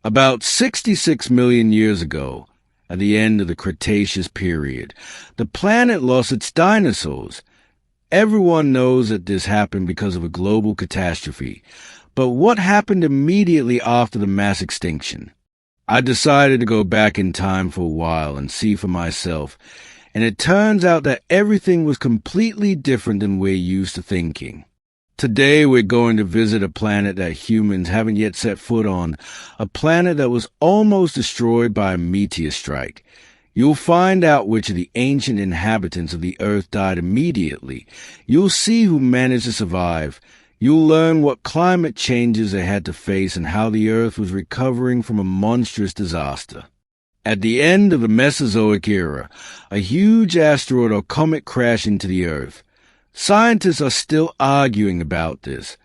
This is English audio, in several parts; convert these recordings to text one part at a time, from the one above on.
About 66 million years ago, at the end of the Cretaceous period, the planet lost its dinosaurs. Everyone knows that this happened because of a global catastrophe. But what happened immediately after the mass extinction? I decided to go back in time for a while and see for myself, and it turns out that everything was completely different than we're used to thinking. Today we're going to visit a planet that humans haven't yet set foot on, a planet that was almost destroyed by a meteor strike. You'll find out which of the ancient inhabitants of the Earth died immediately. You'll see who managed to survive. You'll learn what climate changes they had to face and how the Earth was recovering from a monstrous disaster. At the end of the Mesozoic era, a huge asteroid or comet crashed into the Earth. Scientists are still arguing about this.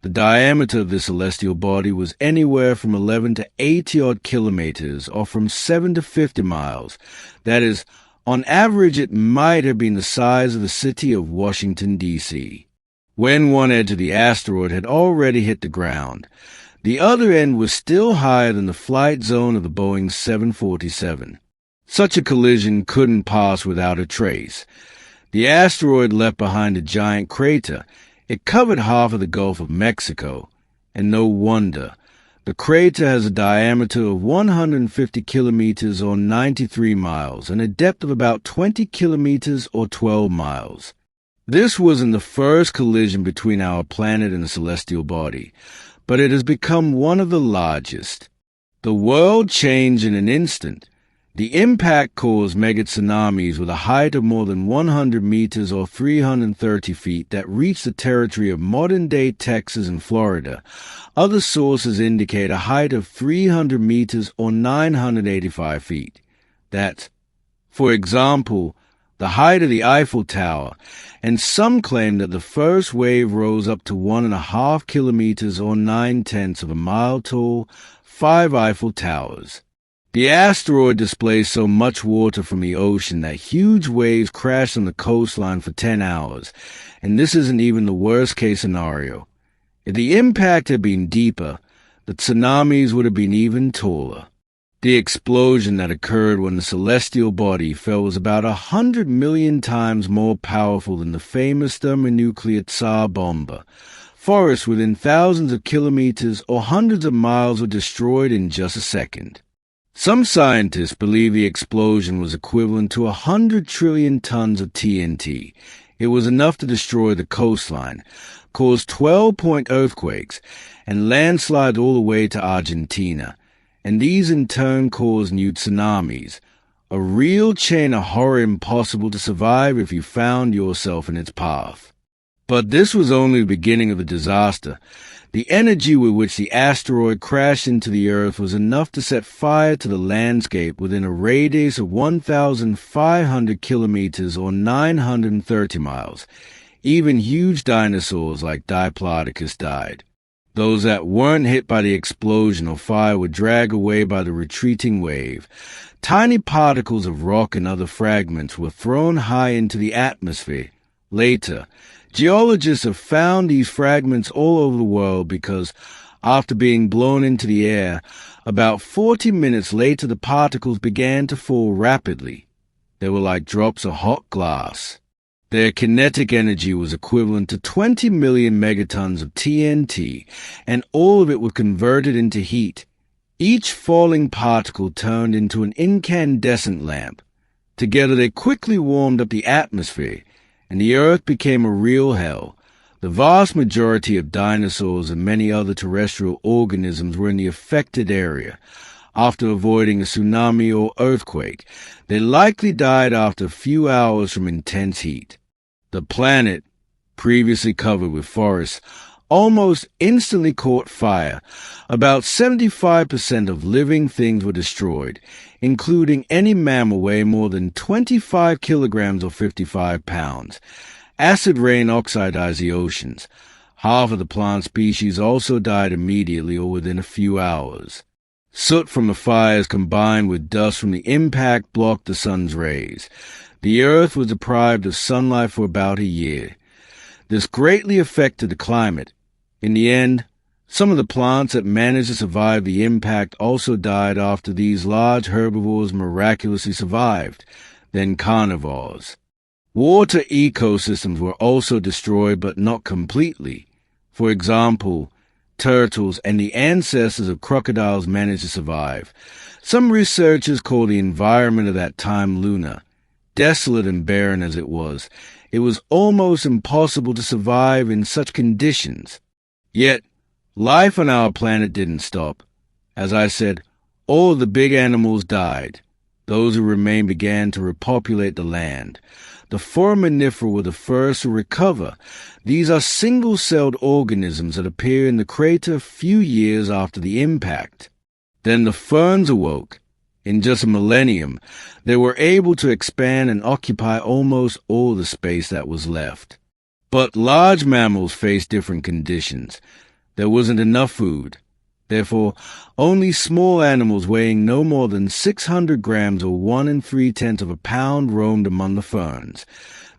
The diameter of this celestial body was anywhere from 11 to 80-odd kilometers, or from 7 to 50 miles. That is, on average it might have been the size of the city of Washington, D.C. When one edge of the asteroid had already hit the ground, the other end was still higher than the flight zone of the Boeing 747. Such a collision couldn't pass without a trace. The asteroid left behind a giant crater. It covered half of the Gulf of Mexico, and no wonder. The crater has a diameter of 150 kilometers or 93 miles and a depth of about 20 kilometers or 12 miles. This wasn't the first collision between our planet and a celestial body, but it has become one of the largest. The world changed in an instant. The impact caused mega tsunamis with a height of more than 100 meters or 330 feet that reached the territory of modern-day Texas and Florida. Other sources indicate a height of 300 meters or 985 feet. That's, for example, the height of the Eiffel Tower, and some claim that the first wave rose up to 1.5 kilometers or 9/10 of a mile tall, 5 Eiffel Towers. The asteroid displaced so much water from the ocean that huge waves crashed on the coastline for 10 hours, and this isn't even the worst-case scenario. If the impact had been deeper, the tsunamis would have been even taller. The explosion that occurred when the celestial body fell was about 100 million times more powerful than the famous thermonuclear Tsar Bomba. Forests within thousands of kilometers or hundreds of miles were destroyed in just a second. Some scientists believe the explosion was equivalent to 100 trillion tons of TNT. It was enough to destroy the coastline, cause 12-point earthquakes, and landslides all the way to Argentina. And these in turn caused new tsunamis, a real chain of horror impossible to survive if you found yourself in its path. But this was only the beginning of the disaster. The energy with which the asteroid crashed into the Earth was enough to set fire to the landscape within a radius of 1,500 kilometers or 930 miles. Even huge dinosaurs like Diplodocus died. Those that weren't hit by the explosion or fire were dragged away by the retreating wave. Tiny particles of rock and other fragments were thrown high into the atmosphere. Later, geologists have found these fragments all over the world because, after being blown into the air, about 40 minutes later the particles began to fall rapidly. They were like drops of hot glass. Their kinetic energy was equivalent to 20 million megatons of TNT, and all of it was converted into heat. Each falling particle turned into an incandescent lamp. Together they quickly warmed up the atmosphere, and the Earth became a real hell. The vast majority of dinosaurs and many other terrestrial organisms were in the affected area. After avoiding a tsunami or earthquake, they likely died after a few hours from intense heat. The planet, previously covered with forests, almost instantly caught fire. About 75% of living things were destroyed, including any mammal weighing more than 25 kilograms or 55 pounds. Acid rain oxidized the oceans. Half of the plant species also died immediately or within a few hours. Soot from the fires combined with dust from the impact blocked the sun's rays. The Earth was deprived of sunlight for about a year. This greatly affected the climate. In the end, Some of the plants that managed to survive the impact also died after these large herbivores miraculously survived, then carnivores. Water ecosystems were also destroyed, but not completely. For example, turtles and the ancestors of crocodiles managed to survive. Some researchers call the environment of that time Luna. Desolate and barren as it was almost impossible to survive in such conditions. Yet, life on our planet didn't stop. As I said, all of the big animals died. Those who remained began to repopulate the land. The foraminifera were the first to recover. These are single-celled organisms that appear in the crater a few years after the impact. Then the ferns awoke. In just a millennium, they were able to expand and occupy almost all the space that was left. But large mammals faced different conditions. There wasn't enough food. Therefore, only small animals weighing no more than 600 grams or 1 3/10 of a pound roamed among the ferns.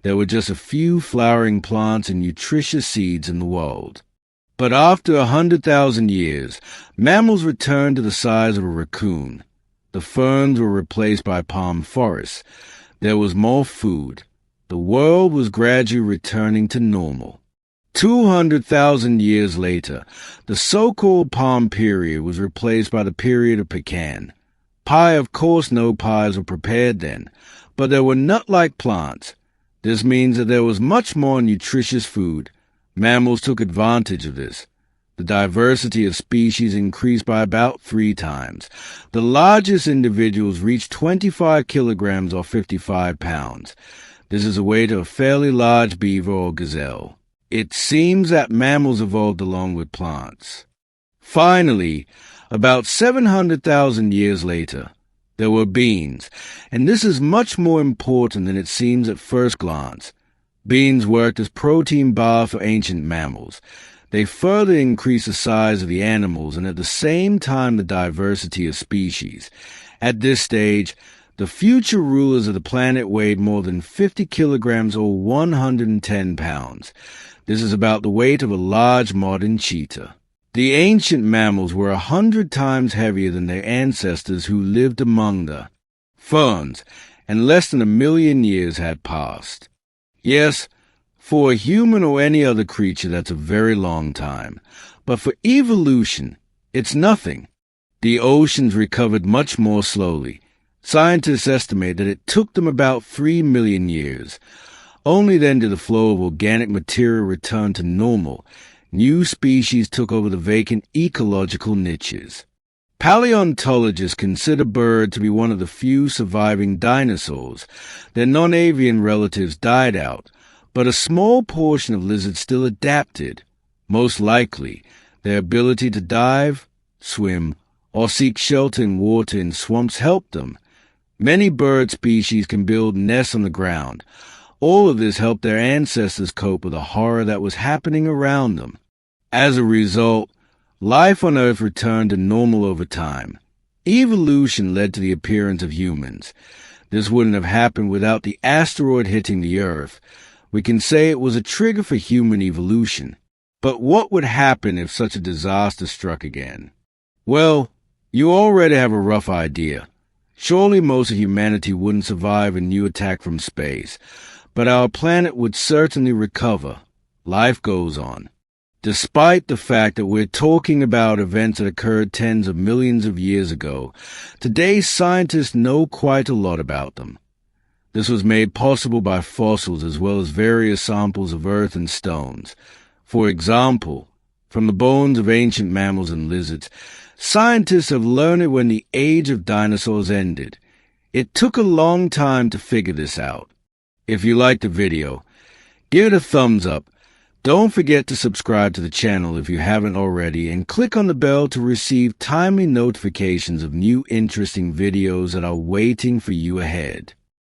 There were just a few flowering plants and nutritious seeds in the world. But after 100,000 years, mammals returned to the size of a raccoon. The ferns were replaced by palm forests. There was more food. The world was gradually returning to normal. 200,000 years later, the so-called palm period was replaced by the period of pecan. Pie, of course, no pies were prepared then, but there were nut-like plants. This means that there was much more nutritious food. Mammals took advantage of this. The diversity of species increased by about 3 times. The largest individuals reached 25 kilograms or 55 pounds. This is a weight of a fairly large beaver or gazelle. It seems that mammals evolved along with plants. Finally, about 700,000 years later, there were beans, and this is much more important than it seems at first glance. Beans worked as protein bars for ancient mammals. They further increased the size of the animals and at the same time the diversity of species. At this stage, the future rulers of the planet weighed more than 50 kilograms or 110 pounds. This is about the weight of a large modern cheetah. The ancient mammals were 100 times heavier than their ancestors who lived among the ferns, and less than 1 million years had passed. Yes, for a human or any other creature, that's a very long time. But for evolution, it's nothing. The oceans recovered much more slowly. Scientists estimate that it took them about 3 million years. Only then did the flow of organic material return to normal. New species took over the vacant ecological niches. Paleontologists consider birds to be one of the few surviving dinosaurs. Their non-avian relatives died out, but a small portion of lizards still adapted. Most likely, their ability to dive, swim, or seek shelter in water in swamps helped them. Many bird species can build nests on the ground. All of this helped their ancestors cope with the horror that was happening around them. As a result, life on Earth returned to normal over time. Evolution led to the appearance of humans. This wouldn't have happened without the asteroid hitting the Earth. We can say it was a trigger for human evolution. But what would happen if such a disaster struck again? Well, you already have a rough idea. Surely most of humanity wouldn't survive a new attack from space. But our planet would certainly recover. Life goes on. Despite the fact that we're talking about events that occurred tens of millions of years ago, today scientists know quite a lot about them. This was made possible by fossils as well as various samples of earth and stones. For example, from the bones of ancient mammals and lizards, scientists have learned when the age of dinosaurs ended. It took a long time to figure this out. If you liked the video, give it a thumbs up. Don't forget to subscribe to the channel if you haven't already, and click on the bell to receive timely notifications of new interesting videos that are waiting for you ahead.